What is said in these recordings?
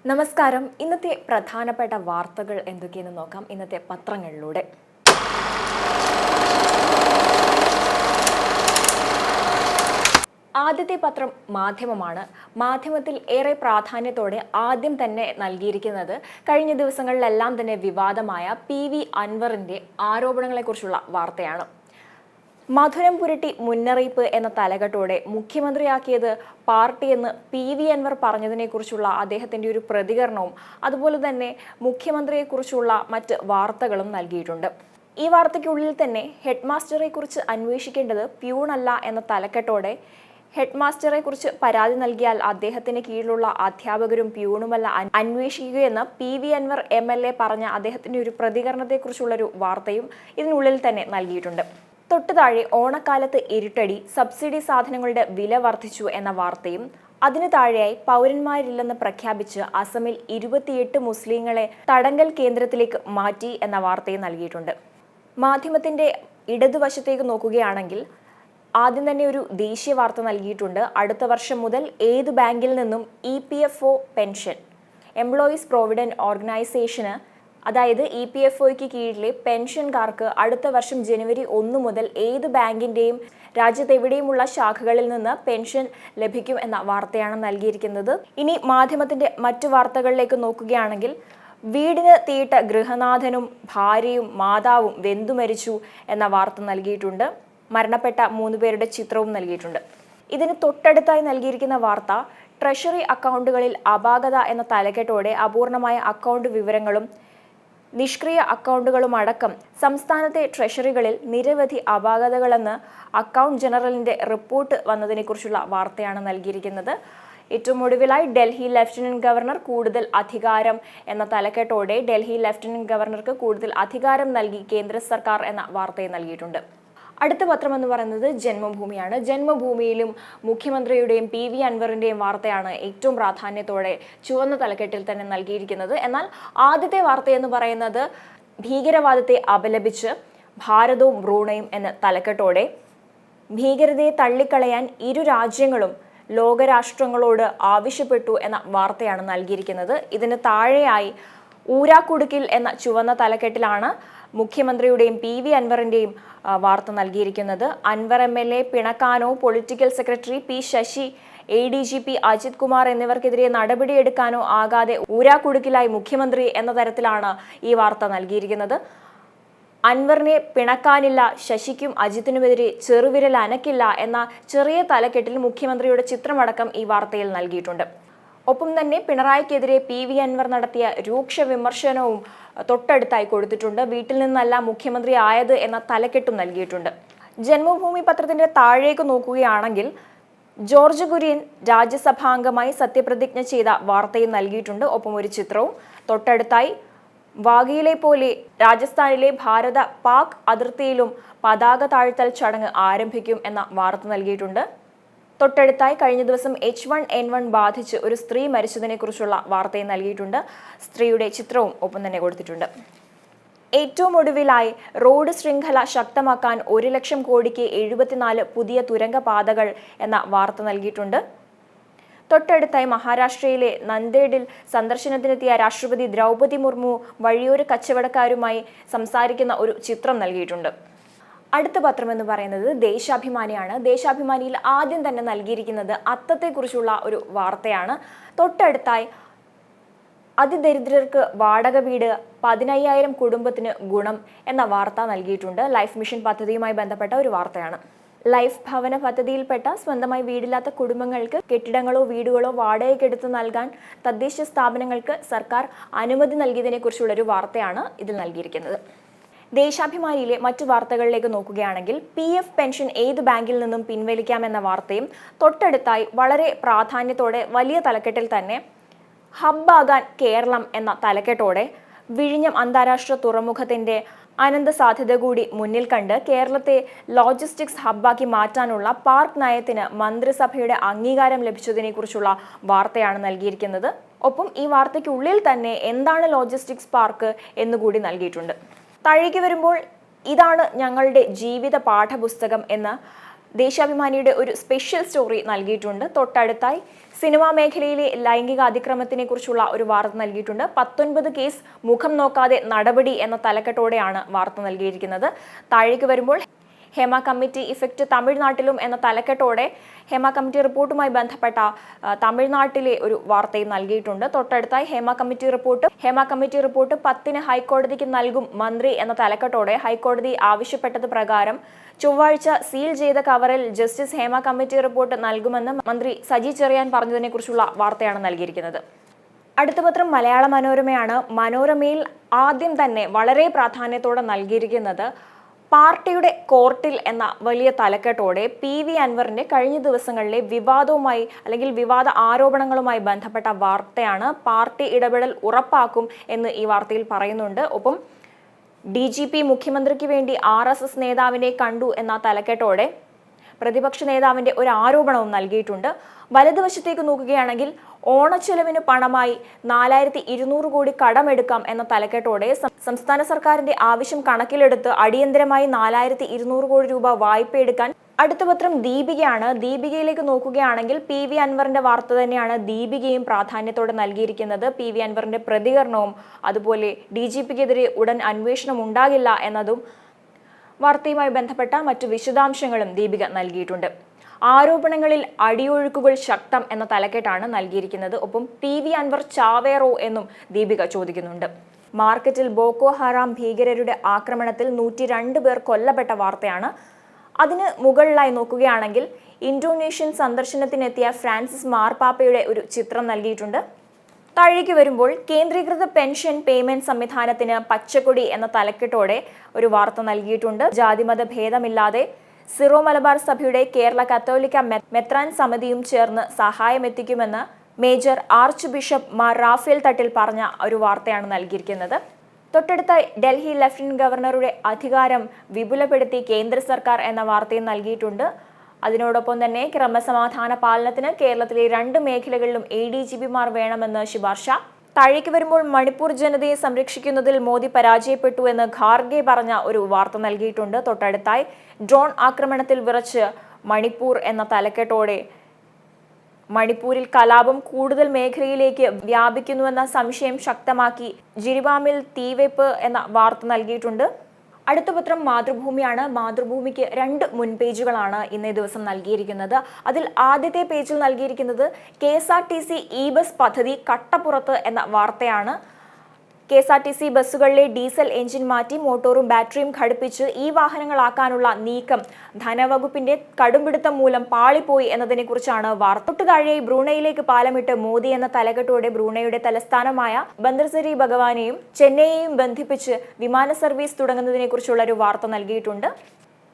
നമസ്കാരം. ഇന്നത്തെ പ്രധാനപ്പെട്ട വാർത്തകൾ എന്തൊക്കെയെന്ന് നോക്കാം. ഇന്നത്തെ പത്രങ്ങളിലൂടെ ആദ്യത്തെ പത്രം മാധ്യമമാണ്. മാധ്യമത്തിൽ ഏറെ പ്രാധാന്യത്തോടെ ആദ്യം തന്നെ നൽകിയിരിക്കുന്നത് കഴിഞ്ഞ ദിവസങ്ങളിലെല്ലാം തന്നെ വിവാദമായ PV അൻവറിന്റെ ആരോപണങ്ങളെക്കുറിച്ചുള്ള വാർത്തയാണ്. മധുരം പുരട്ടി മുന്നറിയിപ്പ് എന്ന തലകെട്ടോടെ മുഖ്യമന്ത്രിയാക്കിയത് പാർട്ടിയെന്ന് PV അൻവർ പറഞ്ഞതിനെക്കുറിച്ചുള്ള അദ്ദേഹത്തിൻ്റെ ഒരു പ്രതികരണവും അതുപോലെ തന്നെ മുഖ്യമന്ത്രിയെക്കുറിച്ചുള്ള മറ്റ് വാർത്തകളും നൽകിയിട്ടുണ്ട്. ഈ വാർത്തയ്ക്കുള്ളിൽ തന്നെ ഹെഡ് മാസ്റ്ററെ കുറിച്ച് അന്വേഷിക്കേണ്ടത് പ്യൂണല്ല എന്ന തലക്കെട്ടോടെ ഹെഡ് മാസ്റ്ററെ കുറിച്ച് പരാതി നൽകിയാൽ അദ്ദേഹത്തിന് കീഴിലുള്ള അധ്യാപകരും പ്യൂണുമല്ല അന്വേഷിക്കുകയെന്ന് PV അൻവർ MLA പറഞ്ഞ അദ്ദേഹത്തിൻ്റെ ഒരു പ്രതികരണത്തെക്കുറിച്ചുള്ളൊരു വാർത്തയും ഇതിനുള്ളിൽ തന്നെ നൽകിയിട്ടുണ്ട്. തൊട്ടു താഴെ ഓണക്കാലത്ത് ഇരുട്ടടി, സബ്സിഡി സാധനങ്ങളുടെ വില വർദ്ധിച്ചു എന്ന വാർത്തയും അതിനു താഴെയായി പൗരന്മാരില്ലെന്ന് പ്രഖ്യാപിച്ച് അസമിൽ 28 മുസ്ലിങ്ങളെ തടങ്കൽ കേന്ദ്രത്തിലേക്ക് മാറ്റി എന്ന വാർത്തയും നൽകിയിട്ടുണ്ട്. മാധ്യമത്തിന്റെ ഇടതുവശത്തേക്ക് നോക്കുകയാണെങ്കിൽ ആദ്യം തന്നെ ഒരു ദേശീയ വാർത്ത നൽകിയിട്ടുണ്ട്. അടുത്ത വർഷം മുതൽ ഏത് ബാങ്കിൽ നിന്നും EPFO പെൻഷൻ എംപ്ലോയീസ് പ്രോവിഡന്റ് ഓർഗനൈസേഷന് അതായത് EPFOയ്ക്ക് കീഴിലെ പെൻഷൻകാർക്ക് അടുത്ത വർഷം ജനുവരി 1 മുതൽ ഏത് ബാങ്കിൻ്റെയും രാജ്യത്തെവിടെയുമുള്ള ശാഖകളിൽ നിന്ന് പെൻഷൻ ലഭിക്കും എന്ന വാർത്തയാണ് നൽകിയിരിക്കുന്നത്. ഇനി മാധ്യമത്തിന്റെ മറ്റു വാർത്തകളിലേക്ക് നോക്കുകയാണെങ്കിൽ വീടിന് തീയിട്ട ഗൃഹനാഥനും ഭാര്യയും മാതാവും വെന്തുമരിച്ചു എന്ന വാർത്ത നൽകിയിട്ടുണ്ട്. മരണപ്പെട്ട 3 പേരുടെ ചിത്രവും നൽകിയിട്ടുണ്ട്. ഇതിന് തൊട്ടടുത്തായി നൽകിയിരിക്കുന്ന വാർത്ത ട്രഷറി അക്കൗണ്ടുകളിൽ അപാകത എന്ന തലക്കെട്ടോടെ അപൂർണമായ അക്കൗണ്ട് വിവരങ്ങളും നിഷ്ക്രിയ അക്കൗണ്ടുകളും അടക്കം സംസ്ഥാനത്തെ ട്രഷറികളിൽ നിരവധി അപാകതകളെന്ന് അക്കൗണ്ട് ജനറലിന്റെ റിപ്പോർട്ട് വന്നതിനെക്കുറിച്ചുള്ള വാർത്തയാണ് നൽകിയിരിക്കുന്നത്. ഏറ്റവും ഒടുവിലായി ഡൽഹി ലഫ്റ്റനന്റ് ഗവർണർ കൂടുതൽ അധികാരം എന്ന തലക്കെട്ടോടെ ഡൽഹി ലഫ്റ്റനന്റ് ഗവർണർക്ക് കൂടുതൽ അധികാരം നൽകി കേന്ദ്ര സർക്കാർ എന്ന വാർത്തയെ നൽകിയിട്ടുണ്ട്. അടുത്ത പത്രം എന്ന് പറയുന്നത് ജന്മഭൂമിയാണ്. ജന്മഭൂമിയിലും മുഖ്യമന്ത്രിയുടെയും PV അൻവറിന്റെയും വാർത്തയാണ് ഏറ്റവും പ്രാധാന്യത്തോടെ ചുവന്ന തലക്കെട്ടിൽ തന്നെ നൽകിയിരിക്കുന്നത്. എന്നാൽ ആദ്യത്തെ വാർത്ത എന്ന് പറയുന്നത് ഭീകരവാദത്തെ അപലപിച്ച് ഭാരതവും ബ്രൂണയും എന്ന തലക്കെട്ടോടെ ഭീകരതയെ തള്ളിക്കളയാൻ ഇരു രാജ്യങ്ങളും ലോകരാഷ്ട്രങ്ങളോട് ആവശ്യപ്പെട്ടു എന്ന വാർത്തയാണ് നൽകിയിരിക്കുന്നത്. ഇതിന് താഴെയായി ഊരാക്കുടുക്കിൽ എന്ന ചുവന്ന തലക്കെട്ടിലാണ് മുഖ്യമന്ത്രിയുടെയും PV അൻവറിന്റെയും വാർത്ത നൽകിയിരിക്കുന്നത്. അൻവർ MLA പിണക്കാനോ political secretary P Sasi, ADGP Ajith Kumar എന്നിവർക്കെതിരെ നടപടിയെടുക്കാനോ ആകാതെ ഊരാക്കുടുക്കിലായി മുഖ്യമന്ത്രി എന്ന തരത്തിലാണ് ഈ വാർത്ത നൽകിയിരിക്കുന്നത്. അൻവറിനെ പിണക്കാനില്ല, ശശിക്കും അജിത്തിനുമെതിരെ ചെറുവിരൽ അനക്കില്ല എന്ന ചെറിയ തലക്കെട്ടിൽ മുഖ്യമന്ത്രിയുടെ ചിത്രമടക്കം ഈ വാർത്തയിൽ നൽകിയിട്ടുണ്ട്. ഒപ്പം തന്നെ പിണറായിക്കെതിരെ PV അൻവർ നടത്തിയ രൂക്ഷ വിമർശനവും തൊട്ടടുത്തായി കൊടുത്തിട്ടുണ്ട്. വീട്ടിൽ നിന്നല്ല മുഖ്യമന്ത്രി ആയത് എന്ന തലക്കെട്ടും നൽകിയിട്ടുണ്ട്. ജന്മഭൂമി പത്രത്തിന്റെ താഴേക്ക് നോക്കുകയാണെങ്കിൽ ജോർജ് കുര്യൻ രാജ്യസഭാംഗമായി സത്യപ്രതിജ്ഞ ചെയ്ത വാർത്തയും നൽകിയിട്ടുണ്ട്. ഒപ്പം ഒരു ചിത്രവും. തൊട്ടടുത്തായി വാഗയിലെ പോലെ രാജസ്ഥാനിലെ ഭാരത പാക് അതിർത്തിയിലും പതാക താഴ്ത്തൽ ചടങ്ങ് ആരംഭിക്കും എന്ന വാർത്ത നൽകിയിട്ടുണ്ട്. തൊട്ടടുത്തായി കഴിഞ്ഞ ദിവസം H1N1 ബാധിച്ച് ഒരു സ്ത്രീ മരിച്ചതിനെക്കുറിച്ചുള്ള വാർത്തയും നൽകിയിട്ടുണ്ട്. സ്ത്രീയുടെ ചിത്രവും ഒപ്പം തന്നെ കൊടുത്തിട്ടുണ്ട്. ഏറ്റവും ഒടുവിലായി റോഡ് ശൃംഖല ശക്തമാക്കാൻ 1 ലക്ഷം കോടിക്ക് 74 പുതിയ തുരങ്കപാതകൾ എന്ന വാർത്ത നൽകിയിട്ടുണ്ട്. തൊട്ടടുത്തായി മഹാരാഷ്ട്രയിലെ നന്ദേഡിൽ സന്ദർശനത്തിനെത്തിയ രാഷ്ട്രപതി ദ്രൗപദി മുർമു വഴിയോര കച്ചവടക്കാരുമായി സംസാരിക്കുന്ന ഒരു ചിത്രം നൽകിയിട്ടുണ്ട്. അടുത്ത പത്രം എന്ന് പറയുന്നത് ദേശാഭിമാനിയാണ്. ദേശാഭിമാനിയിൽ ആദ്യം തന്നെ നൽകിയിരിക്കുന്നത് അത്തത്തെക്കുറിച്ചുള്ള ഒരു വാർത്തയാണ്. തൊട്ടടുത്തായി അതിദരിദ്രർക്ക് വാടക വീട് 15,000 കുടുംബത്തിന് ഗുണം എന്ന വാർത്ത നൽകിയിട്ടുണ്ട്. ലൈഫ് മിഷൻ പദ്ധതിയുമായി ബന്ധപ്പെട്ട ഒരു വാർത്തയാണ്. ലൈഫ് ഭവന പദ്ധതിയിൽപ്പെട്ട സ്വന്തമായി വീടില്ലാത്ത കുടുംബങ്ങൾക്ക് കെട്ടിടങ്ങളോ വീടുകളോ വാടകയ്ക്കെടുത്ത് നൽകാൻ തദ്ദേശ സ്ഥാപനങ്ങൾക്ക് സർക്കാർ അനുമതി നൽകിയതിനെക്കുറിച്ചുള്ളൊരു വാർത്തയാണ് ഇതിൽ നൽകിയിരിക്കുന്നത്. ദേശാഭിമാനിയിലെ മറ്റു വാർത്തകളിലേക്ക് നോക്കുകയാണെങ്കിൽ PF പെൻഷൻ ഏത് ബാങ്കിൽ നിന്നും പിൻവലിക്കാമെന്ന വാർത്തയും തൊട്ടടുത്തായി വളരെ പ്രാധാന്യത്തോടെ വലിയ തലക്കെട്ടിൽ തന്നെ ഹബ്ബാകാൻ കേരളം എന്ന തലക്കെട്ടോടെ വിഴിഞ്ഞം അന്താരാഷ്ട്ര തുറമുഖത്തിന്റെ അനന്ത സാധ്യത കൂടി മുന്നിൽ കണ്ട് കേരളത്തെ ലോജിസ്റ്റിക്സ് ഹബ്ബാക്കി മാറ്റാനുള്ള പാർക്ക് നയത്തിന് മന്ത്രിസഭയുടെ അംഗീകാരം ലഭിച്ചതിനെക്കുറിച്ചുള്ള വാർത്തയാണ് നൽകിയിരിക്കുന്നത്. ഒപ്പം ഈ വാർത്തയ്ക്കുള്ളിൽ തന്നെ എന്താണ് ലോജിസ്റ്റിക്സ് പാർക്ക് എന്നുകൂടി നൽകിയിട്ടുണ്ട്. താഴേക്ക് വരുമ്പോൾ ഇതാണ് ഞങ്ങളുടെ ജീവിത പാഠപുസ്തകം എന്ന ദേശാഭിമാനിയുടെ ഒരു സ്പെഷ്യൽ സ്റ്റോറി നൽകിയിട്ടുണ്ട്. തൊട്ടടുത്തായി സിനിമാ മേഖലയിലെ ലൈംഗിക അതിക്രമത്തിനെ കുറിച്ചുള്ള ഒരു വാർത്ത നൽകിയിട്ടുണ്ട്. 19 കേസ് മുഖം നോക്കാതെ നടപടി എന്ന തലക്കെട്ടോടെയാണ് വാർത്ത നൽകിയിരിക്കുന്നത്. താഴേക്ക് വരുമ്പോൾ ഹേമ കമ്മിറ്റി ഇഫക്റ്റ് തമിഴ്നാട്ടിലും എന്ന തലക്കെട്ടോടെ ഹേമ കമ്മിറ്റി റിപ്പോർട്ടുമായി ബന്ധപ്പെട്ട തമിഴ്നാട്ടിലെ ഒരു വാർത്തയും നൽകിയിട്ടുണ്ട്. തൊട്ടടുത്തായി ഹേമ കമ്മിറ്റി റിപ്പോർട്ട് 10-ന് ഹൈക്കോടതിക്ക് നൽകും മന്ത്രി എന്ന തലക്കെട്ടോടെ ഹൈക്കോടതി ആവശ്യപ്പെട്ടത് പ്രകാരം ചൊവ്വാഴ്ച സീൽ ചെയ്ത കവറിൽ ജസ്റ്റിസ് ഹേമ കമ്മിറ്റി റിപ്പോർട്ട് നൽകുമെന്ന് മന്ത്രി സജി ചെറിയാൻ പറഞ്ഞതിനെ കുറിച്ചുള്ള വാർത്തയാണ് നൽകിയിരിക്കുന്നത്. അടുത്ത പത്രം മലയാള മനോരമയാണ്. മനോരമയിൽ ആദ്യം തന്നെ വളരെ പ്രാധാന്യത്തോടെ നൽകിയിരിക്കുന്നത് പാർട്ടിയുടെ കോർട്ടിൽ എന്ന വലിയ തലക്കെട്ടോടെ PV അൻവറിന്റെ കഴിഞ്ഞ ദിവസങ്ങളിലെ വിവാദവുമായി അല്ലെങ്കിൽ വിവാദ ആരോപണങ്ങളുമായി ബന്ധപ്പെട്ട വാർത്തയാണ്. പാർട്ടി ഇടപെടൽ ഉറപ്പാക്കും എന്ന് ഈ വാർത്തയിൽ പറയുന്നുണ്ട്. ഒപ്പം DGP മുഖ്യമന്ത്രിക്ക് വേണ്ടി RSS നേതാവിനെ കണ്ടു എന്ന തലക്കെട്ടോടെ പ്രതിപക്ഷ നേതാവിന്റെ ഒരു ആരോപണവും നൽകിയിട്ടുണ്ട്. വലതുവശത്തേക്ക് നോക്കുകയാണെങ്കിൽ ഓണച്ചെലവിന് പണമായി 4200 കോടി കടമെടുക്കാം എന്ന തലക്കെട്ടോടെ സംസ്ഥാന സർക്കാരിന്റെ ആവശ്യം കണക്കിലെടുത്ത് അടിയന്തരമായി 4200 കോടി രൂപ വായ്പയെടുക്കാൻ. അടുത്ത പത്രം ദീപികയാണ്. ദീപികയിലേക്ക് നോക്കുകയാണെങ്കിൽ PV അൻവറിന്റെ വാർത്ത തന്നെയാണ് ദീപികയും പ്രാധാന്യത്തോടെ നൽകിയിരിക്കുന്നത്. PV അൻവറിന്റെ പ്രതികരണവും അതുപോലെ DGPക്കെതിരെ ഉടൻ അന്വേഷണം ഉണ്ടാകില്ല എന്നതും വാർത്തയുമായി ബന്ധപ്പെട്ട മറ്റു വിശദാംശങ്ങളും ദീപിക നൽകിയിട്ടുണ്ട്. ആരോപണങ്ങളിൽ അടിയൊഴുക്കുകൾ ശക്തം എന്ന തലക്കെട്ടാണ് നൽകിയിരിക്കുന്നത്. ഒപ്പം PV അൻവർ ചാവേറോ എന്നും ദീപിക ചോദിക്കുന്നുണ്ട്. മാർക്കറ്റിൽ ബോക്കോ ഹറാം ഭീകരരുടെ ആക്രമണത്തിൽ 102 പേർ കൊല്ലപ്പെട്ട വാർത്തയാണ്. അതിന് മുകളിലായി നോക്കുകയാണെങ്കിൽ ഇന്തോനേഷ്യൻ സന്ദർശനത്തിനെത്തിയ ഫ്രാൻസിസ് മാർപ്പാപ്പയുടെ ഒരു ചിത്രം നൽകിയിട്ടുണ്ട്. താഴേക്ക് വരുമ്പോൾ കേന്ദ്രീകൃത പെൻഷൻ പേയ്മെന്റ് സംവിധാനത്തിന് പച്ചക്കൊടി എന്ന തലക്കെട്ടോടെ ഒരു വാർത്ത നൽകിയിട്ടുണ്ട്. ജാതിമത ഭേദമില്ലാതെ സിറോ മലബാർ സഭയുടെ കേരള കത്തോലിക്ക മെത്രാൻ സമിതിയും ചേർന്ന് സഹായമെത്തിക്കുമെന്ന് major archbishop Mar Raphael Thattil പറഞ്ഞ ഒരു വാർത്തയാണ് നൽകിയിരിക്കുന്നത്. തൊട്ടടുത്ത ഡൽഹി ലഫ്റ്റനന്റ് ഗവർണറുടെ അധികാരം വിപുലപ്പെടുത്തി കേന്ദ്ര സർക്കാർ എന്ന വാർത്തയും നൽകിയിട്ടുണ്ട്. അതിനോടൊപ്പം തന്നെ ക്രമസമാധാന പാലനത്തിന് കേരളത്തിലെ 2 മേഖലകളിലും ADGPമാർ വേണമെന്ന് ശുപാർശ. താഴേക്ക് വരുമ്പോൾ മണിപ്പൂർ ജനതയെ സംരക്ഷിക്കുന്നതിൽ മോദി പരാജയപ്പെട്ടു എന്ന് ഖാർഗെ പറഞ്ഞ ഒരു വാർത്ത നൽകിയിട്ടുണ്ട്. തൊട്ടടുത്തായി ഡ്രോൺ ആക്രമണത്തിൽ വിറച്ച് മണിപ്പൂർ എന്ന തലക്കെട്ടോടെ മണിപ്പൂരിൽ കലാപം കൂടുതൽ മേഖലയിലേക്ക് വ്യാപിക്കുന്നുവെന്ന സംശയം ശക്തമാക്കി ജിരിബാമിൽ തീവെപ്പ് എന്ന വാർത്ത നൽകിയിട്ടുണ്ട്. അടുത്ത പത്രം മാതൃഭൂമിയാണ്. മാതൃഭൂമിക്ക് 2 മുൻപേജുകളാണ് ഇന്നേ ദിവസം നൽകിയിരിക്കുന്നത്. അതിൽ ആദ്യത്തെ പേജിൽ നൽകിയിരിക്കുന്നത് KSRTC ഇ-ബസ് പദ്ധതി കട്ടപ്പുറത്ത് എന്ന വാർത്തയാണ്. KSRTC ബസ്സുകളിലെ ഡീസൽ എഞ്ചിൻ മാറ്റി മോട്ടോറും ബാറ്ററിയും ഘടിപ്പിച്ച് ഈ വാഹനങ്ങളാക്കാനുള്ള നീക്കം ധനവകുപ്പിന്റെ കടുംപിടുത്തം മൂലം പാളിപ്പോയി എന്നതിനെ കുറിച്ചാണ് വാർത്ത. തൊട്ടു താഴെ ബ്രൂണയിലേക്ക് പാലമിട്ട് മോദി എന്ന തലക്കെട്ടോടെ ബ്രൂണയുടെ തലസ്ഥാനമായ ബന്ദർസരി ഭഗവാനെയും ചെന്നൈയെയും ബന്ധിപ്പിച്ച് വിമാന സർവീസ് തുടങ്ങുന്നതിനെ കുറിച്ചുള്ള ഒരു വാർത്ത നൽകിയിട്ടുണ്ട്.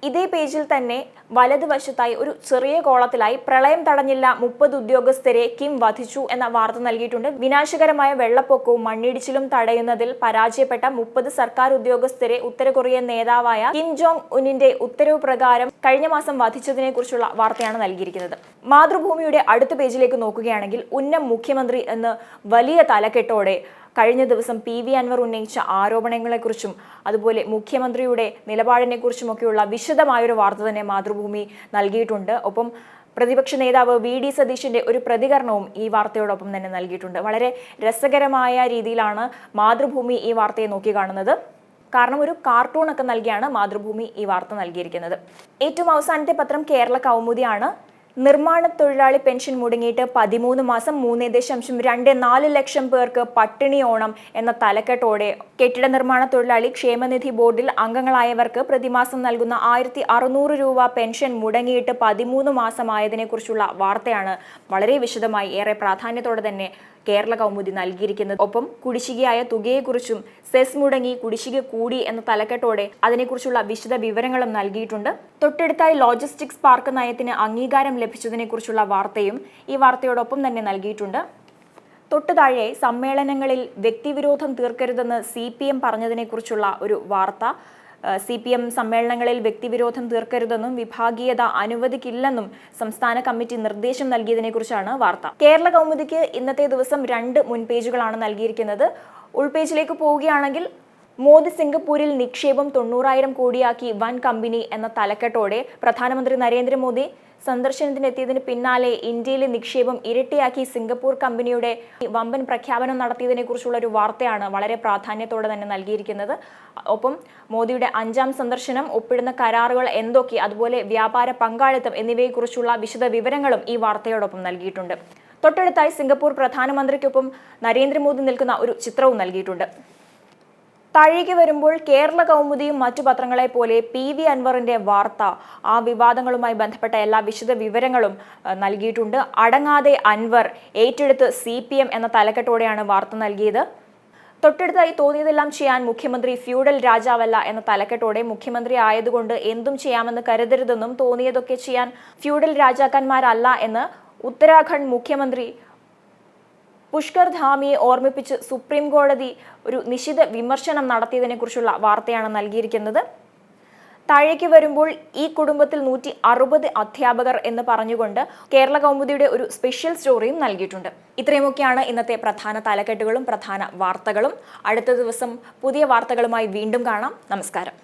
ഇതേ പേജിൽ തന്നെ വലതുവശത്തായി ഒരു ചെറിയ കോളത്തിലായി പ്രളയം തടഞ്ഞില്ല 30 ഉദ്യോഗസ്ഥരെ കിം വധിച്ചു എന്ന വാർത്ത നൽകിയിട്ടുണ്ട്. വിനാശകരമായ വെള്ളപ്പൊക്കവും മണ്ണിടിച്ചിലും തടയുന്നതിൽ പരാജയപ്പെട്ട 30 സർക്കാർ ഉദ്യോഗസ്ഥരെ ഉത്തര കൊറിയൻ നേതാവായ കിം ജോങ് ഉന്നിന്റെ ഉത്തരവ് പ്രകാരം കഴിഞ്ഞ മാസം വധിച്ചതിനെ കുറിച്ചുള്ള വാർത്തയാണ് നൽകിയിരിക്കുന്നത്. മാതൃഭൂമിയുടെ അടുത്ത പേജിലേക്ക് നോക്കുകയാണെങ്കിൽ ഉന്നം മുഖ്യമന്ത്രി എന്ന് വലിയ തലക്കെട്ടോടെ കഴിഞ്ഞ ദിവസം PV അൻവർ ഉന്നയിച്ച ആരോപണങ്ങളെക്കുറിച്ചും അതുപോലെ മുഖ്യമന്ത്രിയുടെ നിലപാടിനെക്കുറിച്ചുമൊക്കെയുള്ള വിശദമായൊരു വാർത്ത തന്നെ മാതൃഭൂമി നൽകിയിട്ടുണ്ട്. ഒപ്പം പ്രതിപക്ഷ നേതാവ് VD സതീശന്റെ ഒരു പ്രതികരണവും ഈ വാർത്തയോടൊപ്പം തന്നെ നൽകിയിട്ടുണ്ട്. വളരെ രസകരമായ രീതിയിലാണ് മാതൃഭൂമി ഈ വാർത്തയെ നോക്കിക്കാണുന്നത്. കാരണം ഒരു കാർട്ടൂണൊക്കെ നൽകിയാണ് മാതൃഭൂമി ഈ വാർത്ത നൽകിയിരിക്കുന്നത്. ഏറ്റവും അവസാനത്തെ പത്രം കേരള കൗമുദിയാണ്. നിർമ്മാണ തൊഴിലാളി പെൻഷൻ മുടങ്ങിയിട്ട് 13 മാസം 3.24 ലക്ഷം പേർക്ക് പട്ടിണി ഓണം എന്ന തലക്കെട്ടോടെ കെട്ടിട നിർമ്മാണ തൊഴിലാളി ക്ഷേമനിധി ബോർഡിൽ അംഗങ്ങളായവർക്ക് പ്രതിമാസം നൽകുന്ന 1600 രൂപ പെൻഷൻ മുടങ്ങിയിട്ട് 13 മാസമായതിനെ കുറിച്ചുള്ള വാർത്തയാണ് വളരെ വിശദമായി ഏറെ പ്രാധാന്യത്തോടെ തന്നെ കേരള കൗമുദി നൽകിയിരിക്കുന്നത്. ഒപ്പം കുടിശ്ശികയായ തുകയെക്കുറിച്ചും സെസ് മുടങ്ങി കുടിശ്ശിക കൂടി എന്ന തലക്കെട്ടോടെ അതിനെക്കുറിച്ചുള്ള വിശദ വിവരങ്ങളും നൽകിയിട്ടുണ്ട്. തൊട്ടടുത്തായി ലോജിസ്റ്റിക്സ് പാർക്ക് നയത്തിന് അംഗീകാരം ലഭിച്ചതിനെ കുറിച്ചുള്ള വാർത്തയും ഈ വാർത്തയോടൊപ്പം തന്നെ നൽകിയിട്ടുണ്ട്. തൊട്ടു താഴെ സമ്മേളനങ്ങളിൽ വ്യക്തിവിരോധം തീർക്കരുതെന്ന് CPM പറഞ്ഞതിനെ കുറിച്ചുള്ള ഒരു വാർത്ത. CPM സമ്മേളനങ്ങളിൽ വ്യക്തിവിരോധം തീർക്കരുതെന്നും വിഭാഗീയത അനുവദിക്കില്ലെന്നും സംസ്ഥാന കമ്മിറ്റി നിർദ്ദേശം നൽകിയതിനെ കുറിച്ചാണ് വാർത്ത. കേരള കൗമുദിക്ക് ഇന്നത്തെ ദിവസം 2 മുൻപേജുകളാണ് നൽകിയിരിക്കുന്നത്. ഉൾപേജിലേക്ക് പോവുകയാണെങ്കിൽ മോദി സിംഗപ്പൂരിൽ നിക്ഷേപം 90,000 കോടിയാക്കി വൻ കമ്പനി എന്ന തലക്കെട്ടോടെ പ്രധാനമന്ത്രി നരേന്ദ്രമോദി സന്ദർശനത്തിനെത്തിയതിന് പിന്നാലെ ഇന്ത്യയിലെ നിക്ഷേപം ഇരട്ടിയാക്കി സിംഗപ്പൂർ കമ്പനിയുടെ വമ്പൻ പ്രഖ്യാപനം നടത്തിയതിനെ കുറിച്ചുള്ള ഒരു വാർത്തയാണ് വളരെ പ്രാധാന്യത്തോടെ തന്നെ നൽകിയിരിക്കുന്നത്. ഒപ്പം മോദിയുടെ 5ാം സന്ദർശനം, ഒപ്പിടുന്ന കരാറുകൾ എന്തൊക്കെ, അതുപോലെ വ്യാപാര പങ്കാളിത്തം എന്നിവയെക്കുറിച്ചുള്ള വിശദ വിവരങ്ങളും ഈ വാർത്തയോടൊപ്പം നൽകിയിട്ടുണ്ട്. തൊട്ടടുത്തായി സിംഗപ്പൂർ പ്രധാനമന്ത്രിക്കൊപ്പം നരേന്ദ്രമോദി നിൽക്കുന്ന ഒരു ചിത്രവും നൽകിയിട്ടുണ്ട്. താഴേക്ക് വരുമ്പോൾ കേരള കൗമുദിയും മറ്റു പത്രങ്ങളെ പോലെ PV അൻവറിന്റെ വാർത്ത, ആ വിവാദങ്ങളുമായി ബന്ധപ്പെട്ട എല്ലാ വിശദ വിവരങ്ങളും നൽകിയിട്ടുണ്ട്. അടങ്ങാതെ അൻവർ ഏറ്റെടുത്ത് CPM എന്ന തലക്കെട്ടോടെയാണ് വാർത്ത നൽകിയത്. തൊട്ടടുത്തായി തോന്നിയതെല്ലാം ചെയ്യാൻ മുഖ്യമന്ത്രി ഫ്യൂഡൽ രാജാവല്ല എന്ന തലക്കെട്ടോടെ മുഖ്യമന്ത്രി ആയതുകൊണ്ട് എന്തും ചെയ്യാമെന്ന് കരുതരുതെന്നും തോന്നിയതൊക്കെ ചെയ്യാൻ ഫ്യൂഡൽ രാജാക്കന്മാരല്ല എന്ന് ഉത്തരാഖണ്ഡ് മുഖ്യമന്ത്രി പുഷ്കർ ധാമിയെ ഓർമ്മിപ്പിച്ച് സുപ്രീം കോടതി ഒരു നിശിത വിമർശനം നടത്തിയതിനെ കുറിച്ചുള്ള വാർത്തയാണ് നൽകിയിരിക്കുന്നത്. താഴേക്ക് വരുമ്പോൾ ഈ കുടുംബത്തിൽ 160 അധ്യാപകർ എന്ന് പറഞ്ഞുകൊണ്ട് കേരള കൗമുദിയുടെ ഒരു സ്പെഷ്യൽ സ്റ്റോറിയും നൽകിയിട്ടുണ്ട്. ഇത്രയുമൊക്കെയാണ് ഇന്നത്തെ പ്രധാന തലക്കെട്ടുകളും പ്രധാന വാർത്തകളും. അടുത്ത ദിവസം പുതിയ വാർത്തകളുമായി വീണ്ടും കാണാം. നമസ്കാരം.